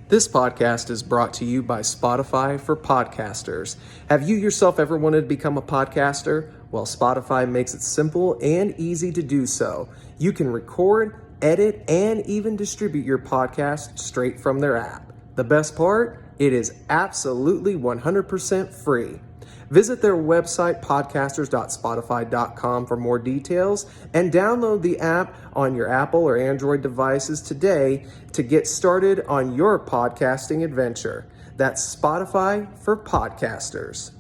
This podcast is brought to you by Spotify for podcasters. Have you yourself ever wanted to become a podcaster? Well, Spotify makes it simple and easy to do so. You can record, edit, and even distribute your podcast straight from their app. The best part? It is absolutely 100% free. Visit their website, podcasters.spotify.com, for more details and download the app on your Apple or Android devices today to get started on your podcasting adventure. That's Spotify for podcasters.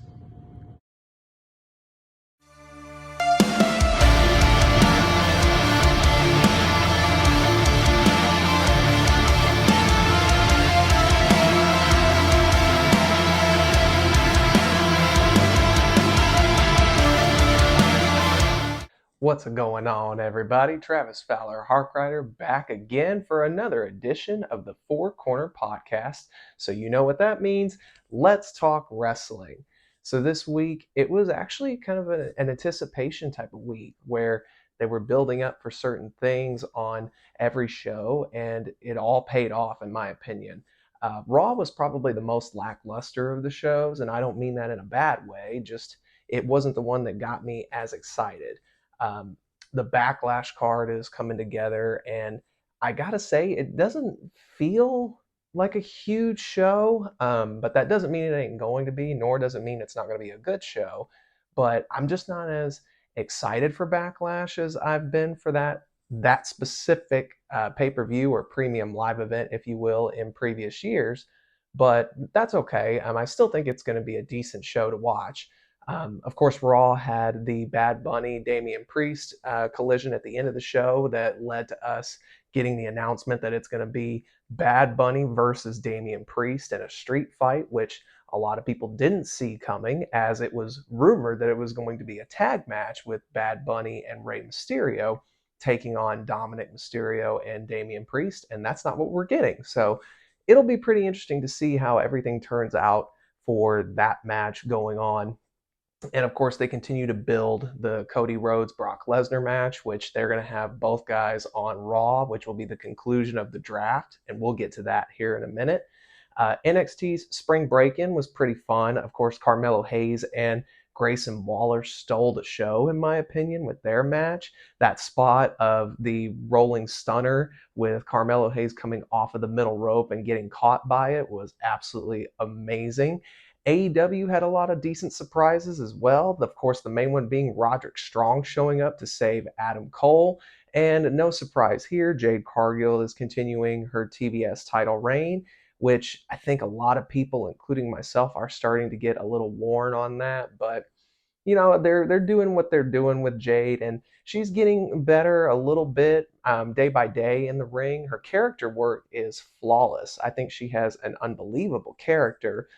What's going on, everybody? Travis Fowler, Harkrider, back again for another edition of the Four Corner Podcast. So you know what that means. Let's talk wrestling. So this week, it was actually kind of an anticipation type of week where they were building up for certain things on every show, and it all paid off, in my opinion. Raw was probably the most lackluster of the shows, and I don't mean that in a bad way, just it wasn't the one that got me as excited. Um, the Backlash card is coming together, and I gotta say, it doesn't feel like a huge show, but that doesn't mean it ain't going to be, nor does it mean it's not going to be a good show. But I'm just not as excited for Backlash as I've been for that specific pay-per-view or premium live event, if you will, in previous years. But that's okay. I still think it's going to be a decent show to watch. Of course, Raw had the Bad Bunny Damian Priest collision at the end of the show that led to us getting the announcement that it's going to be Bad Bunny versus Damian Priest in a street fight, which a lot of people didn't see coming, as it was rumored that it was going to be a tag match with Bad Bunny and Rey Mysterio taking on Dominic Mysterio and Damian Priest, and that's not what we're getting. So it'll be pretty interesting to see how everything turns out for that match going on. And of course, they continue to build the Cody Rhodes Brock Lesnar match, which they're going to have both guys on Raw, which will be the conclusion of the draft. And we'll get to that here in a minute. NXT's Spring Break-In was pretty fun. Of course, Carmelo Hayes and Grayson Waller stole the show, in my opinion, with their match. That spot of the rolling stunner with Carmelo Hayes coming off of the middle rope and getting caught by it was absolutely amazing. AEW had a lot of decent surprises as well. Of course, the main one being Roderick Strong showing up to save Adam Cole. And no surprise here, Jade Cargill is continuing her TBS title reign, which I think a lot of people, including myself, are starting to get a little worn on that. But they're doing what they're doing with Jade, and she's getting better a little bit day by day in the ring. Her character work is flawless. I think she has an unbelievable character.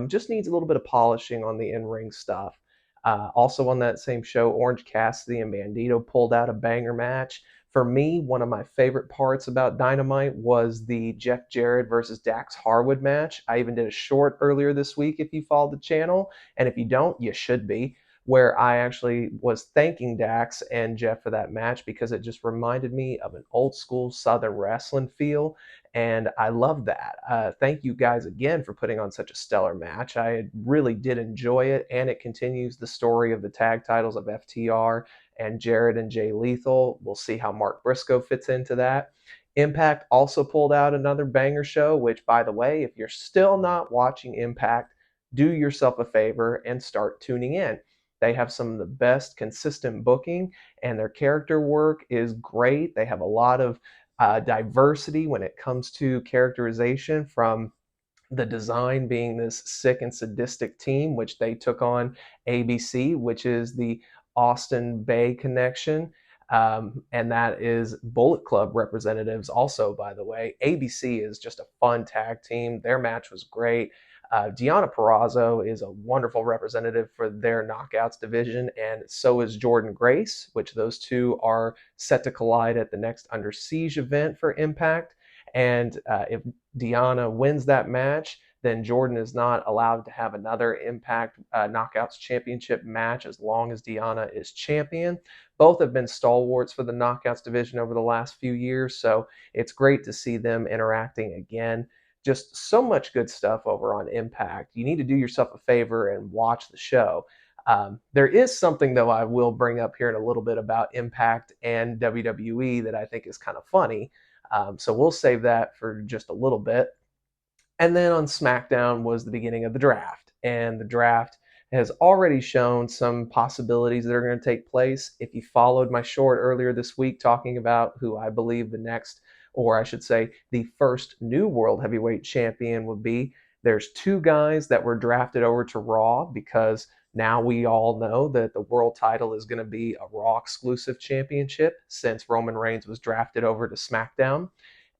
Just needs a little bit of polishing on the in-ring stuff. Also on that same show, Orange Cassidy and Bandito pulled out a banger match. For me, one of my favorite parts about Dynamite was the Jeff Jarrett versus Dax Harwood match. I even did a short earlier this week if you followed the channel, and if you don't, you should be, where I actually was thanking Dax and Jeff for that match because it just reminded me of an old school Southern wrestling feel, and I love that. Thank you guys again for putting on such a stellar match. I really did enjoy it, and it continues the story of the tag titles of FTR and Jarrett and Jay Lethal. We'll see how Mark Briscoe fits into that. Impact also pulled out another banger show, which, by the way, if you're still not watching Impact, do yourself a favor and start tuning in. They have some of the best consistent booking, and their character work is great. They have a lot of diversity when it comes to characterization, from the design being this sick and sadistic team, which they took on ABC, which is the Austin Bay connection. And that is Bullet Club representatives also, by the way. ABC is just a fun tag team. Their match was great. Deonna Purrazzo is a wonderful representative for their Knockouts division, and so is Jordan Grace, which those two are set to collide at the next Under Siege event for Impact. And if Deonna wins that match, then Jordan is not allowed to have another Impact Knockouts Championship match as long as Deonna is champion. Both have been stalwarts for the Knockouts division over the last few years, so it's great to see them interacting again. Just so much good stuff over on Impact. You need to do yourself a favor and watch the show. There is something, though, I will bring up here in a little bit about Impact and WWE that I think is kind of funny. So we'll save that for just a little bit. And then on SmackDown was the beginning of the draft. And the draft has already shown some possibilities that are going to take place. If you followed my short earlier this week talking about who I believe the next, or I should say, the first new World Heavyweight Champion would be, there's two guys that were drafted over to Raw because now we all know that the world title is going to be a Raw exclusive championship since Roman Reigns was drafted over to SmackDown.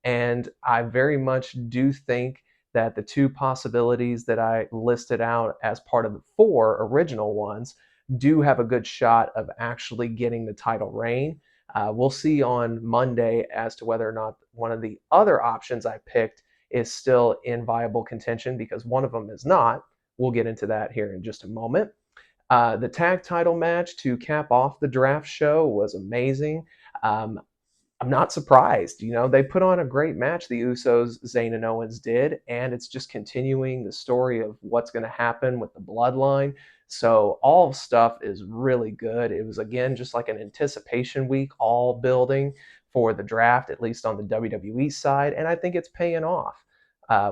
And I very much do think that the two possibilities that I listed out as part of the four original ones do have a good shot of actually getting the title reign. We'll see on Monday as to whether or not one of the other options I picked is still in viable contention, because one of them is not. We'll get into that here in just a moment. The tag title match to cap off the draft show was amazing. I'm not surprised. They put on a great match, the Usos, Zayn and Owens did, and it's just continuing the story of what's going to happen with the bloodline. So all stuff is really good. It was, again, just like an anticipation week, all building for the draft, at least on the WWE side, and I think it's paying off.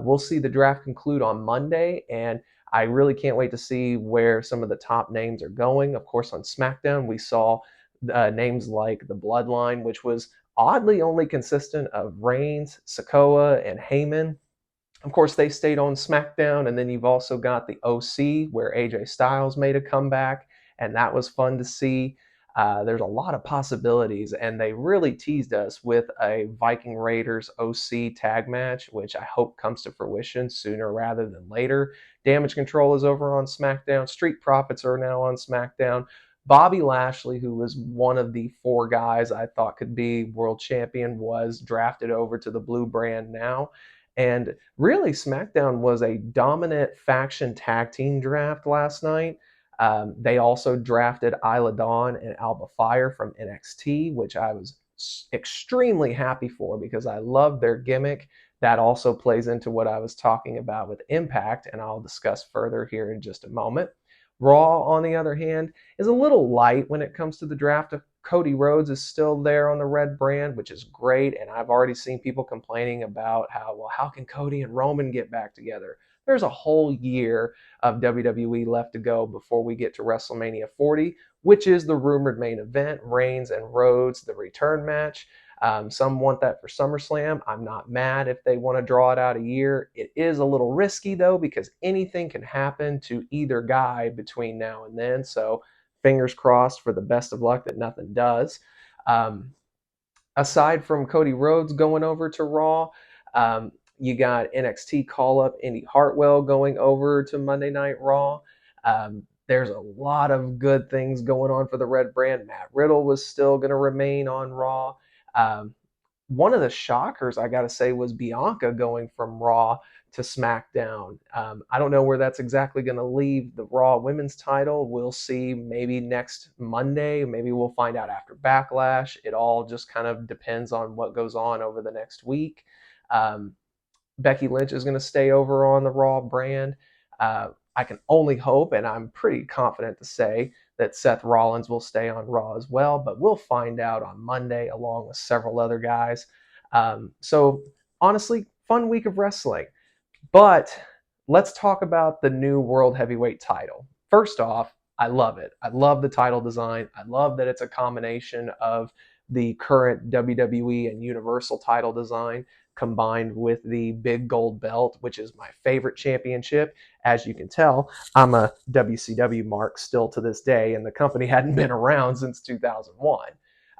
We'll see the draft conclude on Monday, and I really can't wait to see where some of the top names are going. Of course, on SmackDown, we saw names like the Bloodline, which was oddly only consistent of Reigns, Sikoa, and Heyman. Of course, they stayed on SmackDown, and then you've also got the OC, where AJ Styles made a comeback, and that was fun to see. There's a lot of possibilities, and they really teased us with a Viking Raiders OC tag match, which I hope comes to fruition sooner rather than later. Damage Control is over on SmackDown. Street Profits are now on SmackDown. Bobby Lashley, who was one of the four guys I thought could be world champion, was drafted over to the blue brand now. And really, SmackDown was a dominant faction tag team draft last night. They also drafted Isla Dawn and Alba Fire from NXT, which I was extremely happy for because I love their gimmick. That also plays into what I was talking about with Impact, and I'll discuss further here in just a moment. Raw, on the other hand, is a little light when it comes to the draft. Cody Rhodes is still there on the red brand, which is great, and I've already seen people complaining about how can Cody and Roman get back together? There's a whole year of WWE left to go before we get to WrestleMania 40, which is the rumored main event, Reigns and Rhodes, the return match. Some want that for SummerSlam. I'm not mad if they want to draw it out a year. It is a little risky, though, because anything can happen to either guy between now and then. So fingers crossed for the best of luck that nothing does. Um, Aside from Cody Rhodes going over to Raw, you got NXT call-up Indy Hartwell going over to Monday Night Raw. There's a lot of good things going on for the red brand. Matt Riddle was still going to remain on Raw. Um, One of the shockers, I got to say, was Bianca going from Raw to SmackDown. I don't know where that's exactly going to leave the Raw Women's title. We'll see maybe next Monday. Maybe we'll find out after Backlash. It all just kind of depends on what goes on over the next week. Becky Lynch is going to stay over on the Raw brand. I can only hope, and I'm pretty confident to say, that Seth Rollins will stay on Raw as well, but we'll find out on Monday along with several other guys. So honestly, fun week of wrestling. But let's talk about the new World Heavyweight title. First off, I love it. I love the title design. I love that it's a combination of the current WWE and Universal title design combined with the big gold belt, which is my favorite championship. As you can tell, I'm a WCW mark still to this day, and the company hadn't been around since 2001.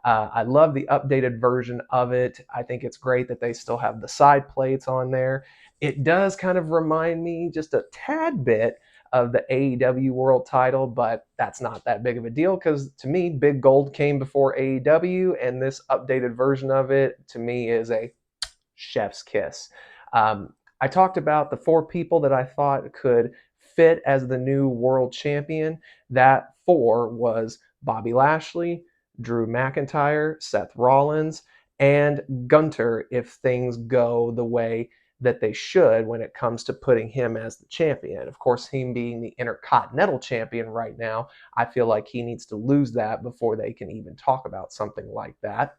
I love the updated version of it. I think it's great that they still have the side plates on there. It does kind of remind me just a tad bit of the AEW world title, but that's not that big of a deal because to me, Big Gold came before AEW, and this updated version of it to me is a chef's kiss. I talked about the four people that I thought could fit as the new world champion. That four was Bobby Lashley, Drew McIntyre, Seth Rollins, and Gunter if things go the way that they should when it comes to putting him as the champion. Of course, him being the Intercontinental Champion right now, I feel like he needs to lose that before they can even talk about something like that.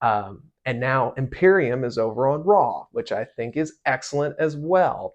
And now Imperium is over on Raw, which I think is excellent as well.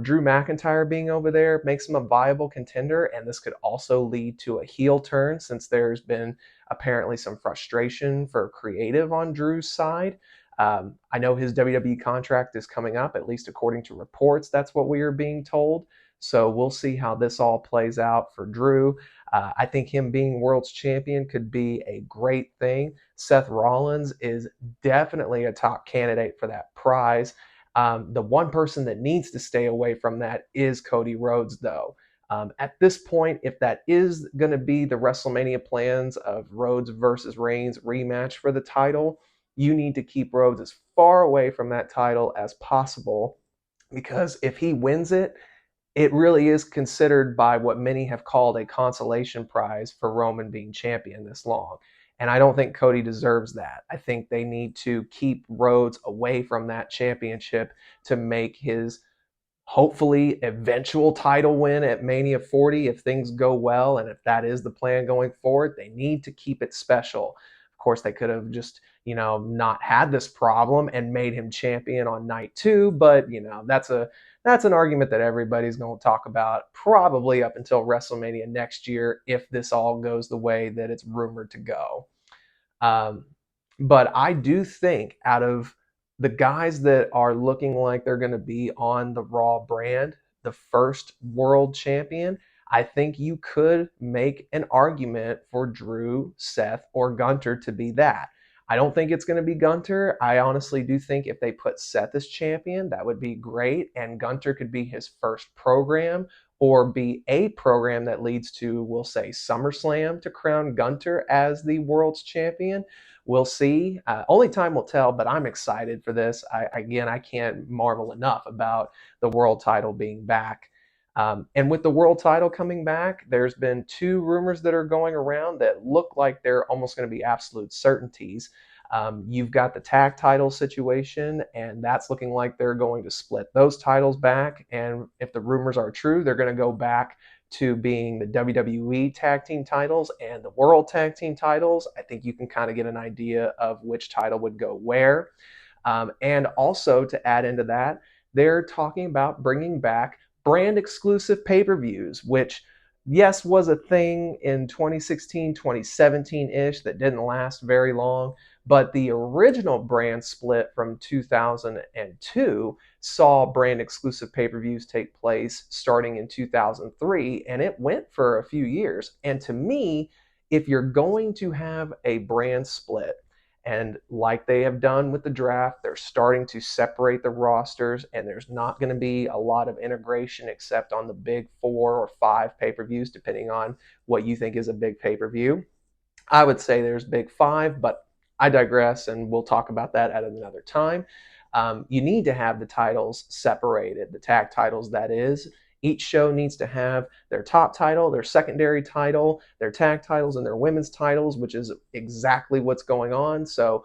Drew McIntyre being over there makes him a viable contender, and this could also lead to a heel turn since there's been apparently some frustration for creative on Drew's side. I know his WWE contract is coming up, at least according to reports. That's what we are being told. So we'll see how this all plays out for Drew. I think him being world's champion could be a great thing. Seth Rollins is definitely a top candidate for that prize. The one person that needs to stay away from that is Cody Rhodes, though. At this point, if that is going to be the WrestleMania plans of Rhodes versus Reigns rematch for the title, you need to keep Rhodes as far away from that title as possible, because if he wins it, it really is considered by what many have called a consolation prize for Roman being champion this long. And I don't think Cody deserves that. I think they need to keep Rhodes away from that championship to make his hopefully eventual title win at Mania 40 if things go well. And if that is the plan going forward, they need to keep it special. Of course, they could have just, not had this problem and made him champion on night 2, but that's an argument that everybody's going to talk about probably up until WrestleMania next year if this all goes the way that it's rumored to go. Um, but I do think out of the guys that are looking like they're going to be on the Raw brand, the first world champion, I think you could make an argument for Drew, Seth, or Gunter to be that. I don't think it's going to be Gunter. I honestly do think if they put Seth as champion, that would be great. And Gunter could be his first program or be a program that leads to, we'll say, SummerSlam to crown Gunter as the world's champion. We'll see. Only time will tell, but I'm excited for this. I can't marvel enough about the world title being back. And with the world title coming back, there's been 2 rumors that are going around that look like they're almost going to be absolute certainties. You've got the tag title situation, and that's looking like they're going to split those titles back. And if the rumors are true, they're going to go back to being the WWE tag team titles and the world tag team titles. I think you can kind of get an idea of which title would go where. And also to add into that, they're talking about bringing back brand exclusive pay-per-views, which yes was a thing in 2016, 2017-ish that didn't last very long, but the original brand split from 2002 saw brand exclusive pay-per-views take place starting in 2003, and it went for a few years. And to me, if you're going to have a brand split, and like they have done with the draft, they're starting to separate the rosters, and there's not going to be a lot of integration except on the big 4 or 5 pay-per-views, depending on what you think is a big pay-per-view. I would say there's big 5, but I digress, and we'll talk about that at another time. You need to have the titles separated, the tag titles, that is. Each show needs to have their top title, their secondary title, their tag titles, and their women's titles, which is exactly what's going on. So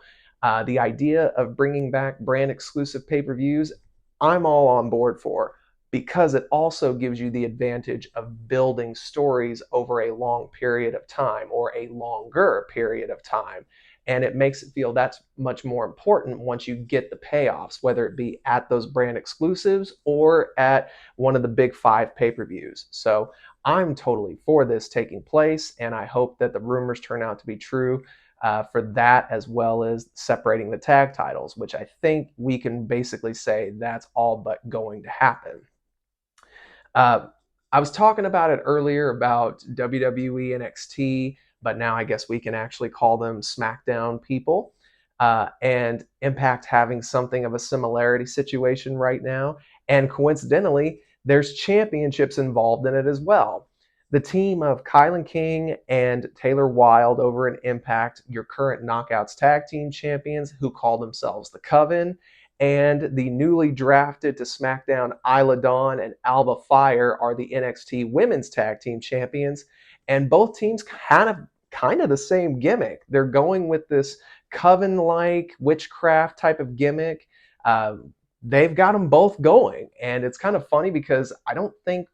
the idea of bringing back brand exclusive pay-per-views, I'm all on board for, because it also gives you the advantage of building stories over a long period of time or a longer period of time. And it makes it feel that's much more important once you get the payoffs, whether it be at those brand exclusives or at one of the big 5 pay-per-views. So I'm totally for this taking place, and I hope that the rumors turn out to be true for that, as well as separating the tag titles, which I think we can basically say that's all but going to happen. I was talking about it earlier about WWE NXT, but now I guess we can actually call them SmackDown people. And Impact having something of a similarity situation right now. And coincidentally, there's championships involved in it as well. The team of Kylan King and Taylor Wilde over in Impact, your current Knockouts Tag Team champions, who call themselves the Coven, and the newly drafted to SmackDown Isla Dawn and Alba Fire are the NXT Women's Tag Team champions. And both teams kind of the same gimmick. They're going with this coven-like witchcraft type of gimmick. they've got them both going. And it's kind of funny because I don't think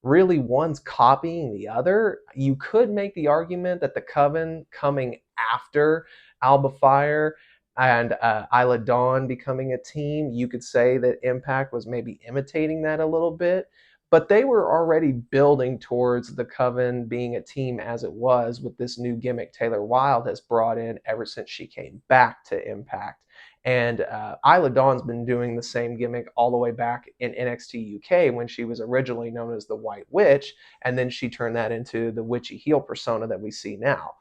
really one's copying the other. You could make the argument that the Coven coming after Alba Fire and Isla Dawn becoming a team, you could say that Impact was maybe imitating that a little bit. But they were already building towards the Coven being a team as it was with this new gimmick Taylor Wilde has brought in ever since she came back to Impact. And Isla Dawn's been doing the same gimmick all the way back in NXT UK when she was originally known as the White Witch, and then she turned that into the witchy heel persona that we see now.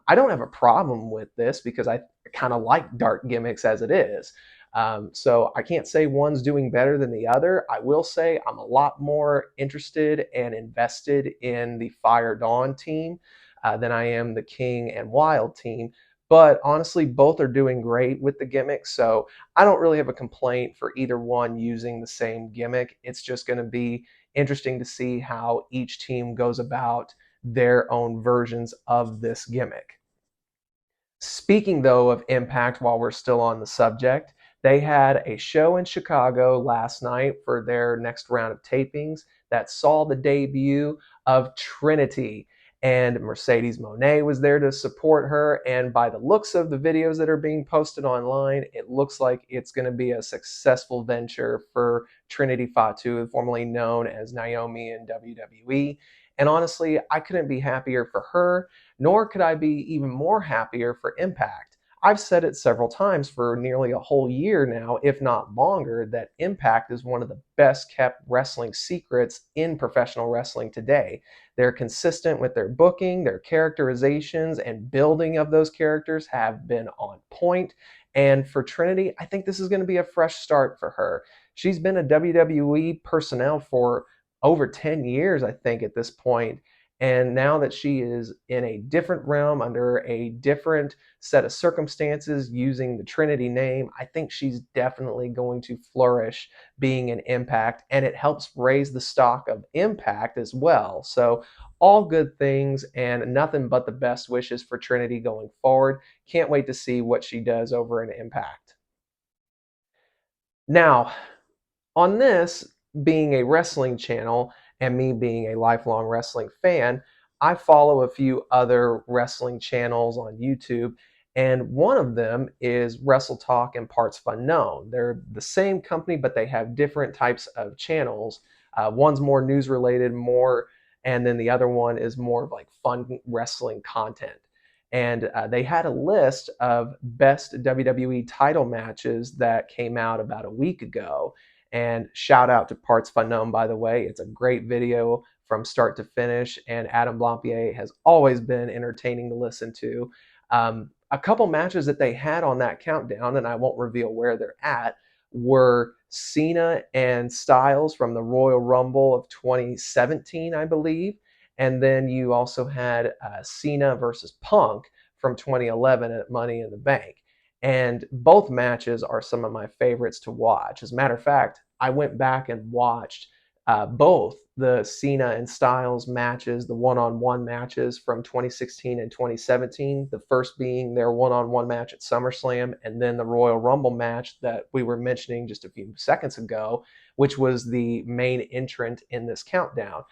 I don't have a problem with this because I kind of like dark gimmicks as it is. So I can't say one's doing better than the other. I will say I'm a lot more interested and invested in the Fire Dawn team than I am the King and Wild team. But honestly, both are doing great with the gimmick. So I don't really have a complaint for either one using the same gimmick. It's just going to be interesting to see how each team goes about their own versions of this gimmick. Speaking though of Impact, while we're still on the subject, they had a show in Chicago last night for their next round of tapings that saw the debut of Trinity. And Mercedes Moné was there to support her. And by the looks of the videos that are being posted online, it looks like it's going to be a successful venture for Trinity Fatu, formerly known as Naomi in WWE. And honestly, I couldn't be happier for her, nor could I be even more happier for Impact. I've said it several times for nearly a whole year now, if not longer, that Impact is one of the best kept wrestling secrets in professional wrestling today. They're consistent with their booking, their characterizations, and building of those characters have been on point. And for Trinity, I think this is going to be a fresh start for her. She's been a WWE personnel for over 10 years, I think, at this point. And now that she is in a different realm under a different set of circumstances using the Trinity name, I think she's definitely going to flourish being an Impact. And it helps raise the stock of Impact as well. So, all good things and nothing but the best wishes for Trinity going forward. Can't wait to see what she does over in Impact. Now, on this being a wrestling channel and me being a lifelong wrestling fan, I follow a few other wrestling channels on YouTube, and one of them is Wrestle Talk and Parts Unknown. They're the same company, but they have different types of channels. One's more news related, more, and then the other one is more of like fun wrestling content. And they had a list of best WWE title matches that came out about a week ago. And shout out to Parts Unknown, by the way. It's a great video from start to finish, and Adam Blampier has always been entertaining to listen to. A couple matches that they had on that countdown, and I won't reveal where they're at, were Cena and Styles from the Royal Rumble of 2017, I believe. And then you also had Cena versus Punk from 2011 at Money in the Bank. And both matches are some of my favorites to watch. As a matter of fact, I went back and watched both the Cena and Styles matches, the one-on-one matches from 2016 and 2017. The first being their one-on-one match at SummerSlam, and then the Royal Rumble match that we were mentioning just a few seconds ago, which was the main entrant in this countdown.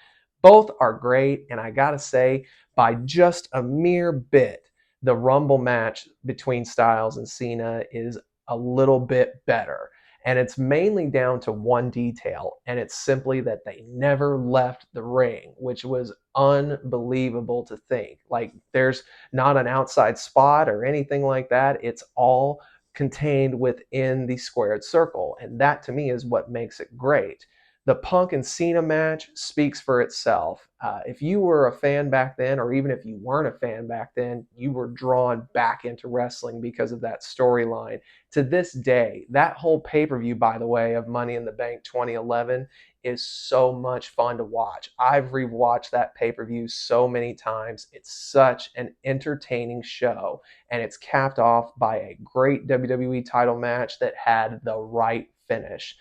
Both are great, and I gotta say, by just a mere bit, the Rumble match between Styles and Cena is a little bit better. And it's mainly down to one detail, and it's simply that they never left the ring, which was unbelievable to think. Like, there's not an outside spot or anything like that. It's all contained within the squared circle. And that to me is what makes it great. The Punk and Cena match speaks for itself. If you were a fan back then, or even if you weren't a fan back then, you were drawn back into wrestling because of that storyline. To this day, that whole pay-per-view, by the way, of Money in the Bank 2011 is so much fun to watch. I've rewatched that pay-per-view so many times. It's such an entertaining show, and it's capped off by a great WWE title match that had the right finish.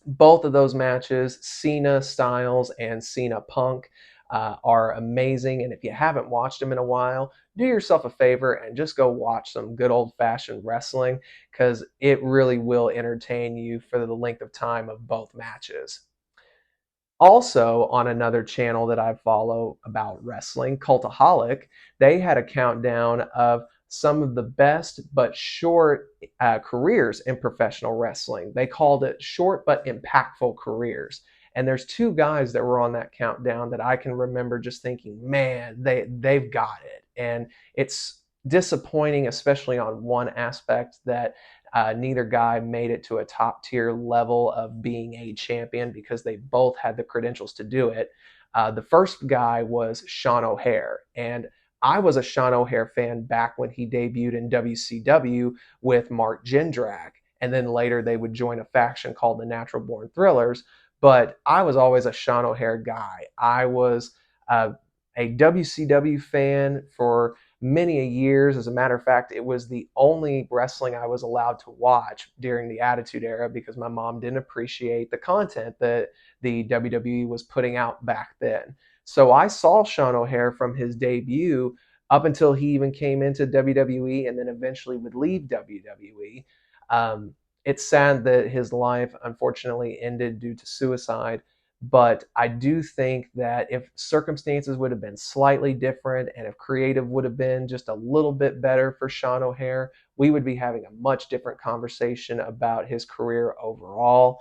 Both of those matches, Cena Styles and Cena Punk, are amazing. And if you haven't watched them in a while, do yourself a favor and just go watch some good old fashioned wrestling because it really will entertain you for the length of time of both matches. Also, on another channel that I follow about wrestling, Cultaholic, they had a countdown of some of the best but short careers in professional wrestling. They called it short but impactful careers. And there's two guys that were on that countdown that I can remember just thinking, man, they've got it. And it's disappointing, especially on one aspect, that neither guy made it to a top tier level of being a champion because they both had the credentials to do it. The first guy was Sean O'Haire, and I was a Sean O'Haire fan back when he debuted in WCW with Mark Jindrak, and then later they would join a faction called the Natural Born Thrillers. But I was always a Sean O'Haire guy. I was a WCW fan for many a years. As a matter of fact, it was the only wrestling I was allowed to watch during the Attitude Era because my mom didn't appreciate the content that the WWE was putting out back then. So I saw Sean O'Haire from his debut up until he even came into WWE and then eventually would leave WWE. It's sad that his life unfortunately ended due to suicide, but I do think that if circumstances would have been slightly different and if creative would have been just a little bit better for Sean O'Haire, we would be having a much different conversation about his career overall.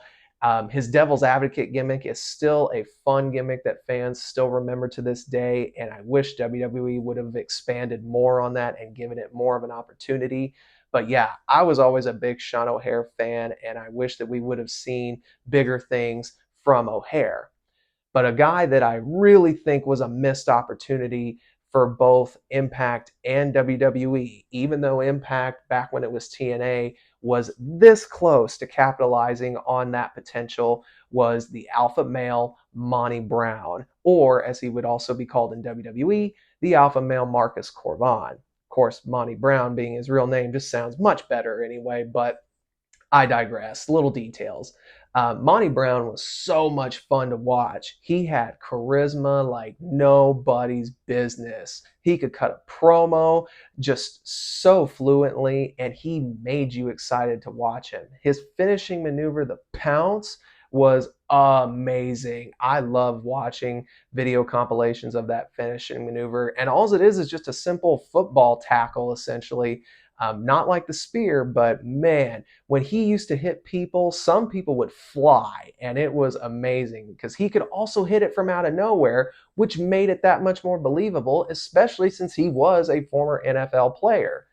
His devil's advocate gimmick is still a fun gimmick that fans still remember to this day, and I wish WWE would have expanded more on that and given it more of an opportunity. But yeah, I was always a big Sean O'Haire fan, and I wish that we would have seen bigger things from O'Haire. But a guy that I really think was a missed opportunity for both Impact and WWE, even though Impact, back when it was TNA, was this close to capitalizing on that potential, was the alpha male Monty Brown, or as he would also be called in WWE, the alpha male Marcus Corvan. Of course, Monty Brown being his real name just sounds much better anyway, but I digress. Little details. Monty Brown was so much fun to watch. He had charisma like nobody's business. He could cut a promo just so fluently, and he made you excited to watch him. His finishing maneuver, the pounce, was amazing. I love watching video compilations of that finishing maneuver. And all it is just a simple football tackle, essentially. Not like the spear, but man, when he used to hit people, some people would fly, and it was amazing because he could also hit it from out of nowhere, which made it that much more believable, especially since he was a former NFL player.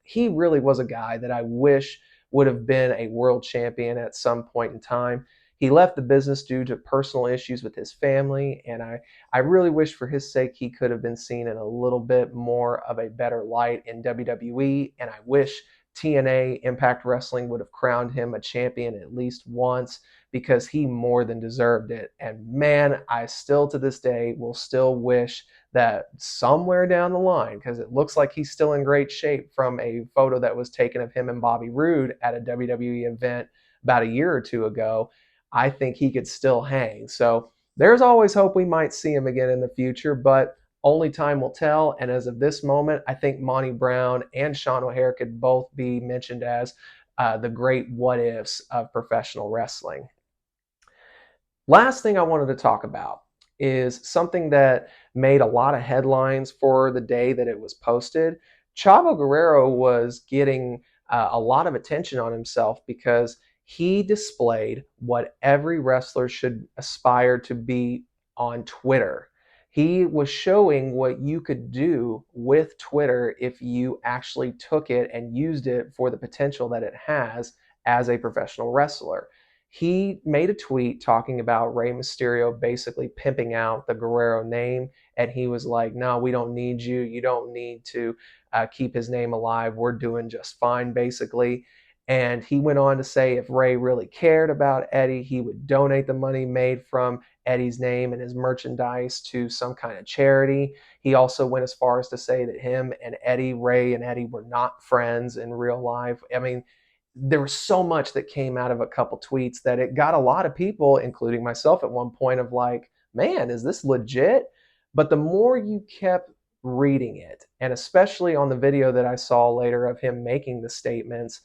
He really was a guy that I wish would have been a world champion at some point in time. He left the business due to personal issues with his family, and I really wish for his sake he could have been seen in a little bit more of a better light in WWE, and I wish TNA Impact Wrestling would have crowned him a champion at least once because he more than deserved it. And man, I still to this day will still wish that somewhere down the line, because it looks like he's still in great shape from a photo that was taken of him and Bobby Roode at a WWE event about a year or two ago, I think he could still hang. So there's always hope we might see him again in the future, but only time will tell. And as of this moment, I think Monty Brown and Sean O'Haire could both be mentioned as the great what ifs of professional wrestling. Last thing I wanted to talk about is something that made a lot of headlines for the day that it was posted. Chavo Guerrero was getting a lot of attention on himself because he displayed what every wrestler should aspire to be on Twitter. He was showing what you could do with Twitter if you actually took it and used it for the potential that it has as a professional wrestler. He made a tweet talking about Rey Mysterio basically pimping out the Guerrero name, and he was like, no, we don't need you. You don't need to keep his name alive. We're doing just fine, basically. And he went on to say if Rey really cared about Eddie, he would donate the money made from Eddie's name and his merchandise to some kind of charity. He also went as far as to say that him and Eddie, Rey and Eddie, were not friends in real life. I mean, there was so much that came out of a couple tweets that it got a lot of people, including myself at one point, of like, man, is this legit? But the more you kept reading it, and especially on the video that I saw later of him making the statements,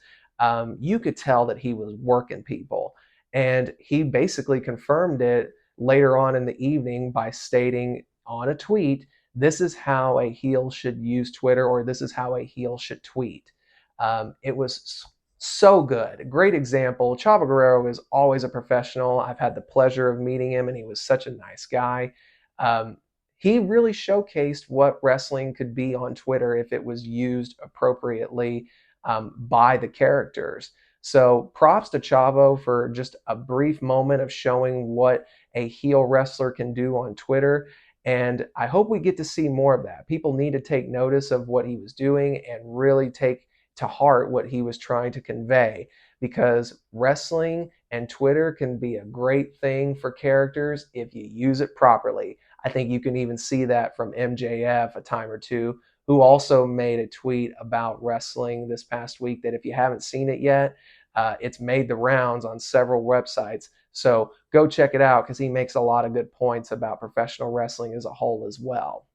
you could tell that he was working people. And he basically confirmed it later on in the evening by stating on a tweet, this is how a heel should use Twitter, or this is how a heel should tweet. It was so good. A great example. Chavo Guerrero is always a professional. I've had the pleasure of meeting him, and he was such a nice guy. Um, he really showcased what wrestling could be on Twitter if it was used appropriately by the characters. So props to Chavo for just a brief moment of showing what a heel wrestler can do on Twitter. And I hope we get to see more of that. People need to take notice of what he was doing and really take to heart what he was trying to convey, because wrestling and Twitter can be a great thing for characters if you use it properly. I think you can even see that from MJF a time or two, who also made a tweet about wrestling this past week that if you haven't seen it yet, it's made the rounds on several websites. So go check it out because he makes a lot of good points about professional wrestling as a whole as well.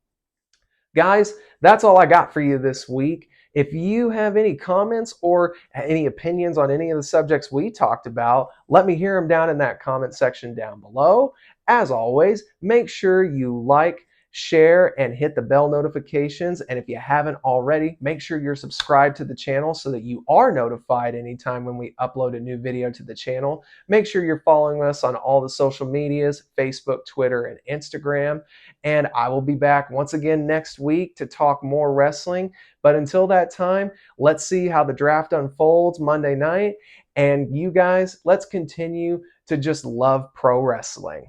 Guys, that's all I got for you this week. If you have any comments or any opinions on any of the subjects we talked about, let me hear them down in that comment section down below. As always, make sure you like, share, and hit the bell notifications. And if you haven't already, make sure you're subscribed to the channel so that you are notified anytime when we upload a new video to the channel. Make sure you're following us on all the social medias, Facebook, Twitter, and Instagram. And I will be back once again next week to talk more wrestling. But until that time, let's see how the draft unfolds Monday night. And you guys, let's continue to just love pro wrestling.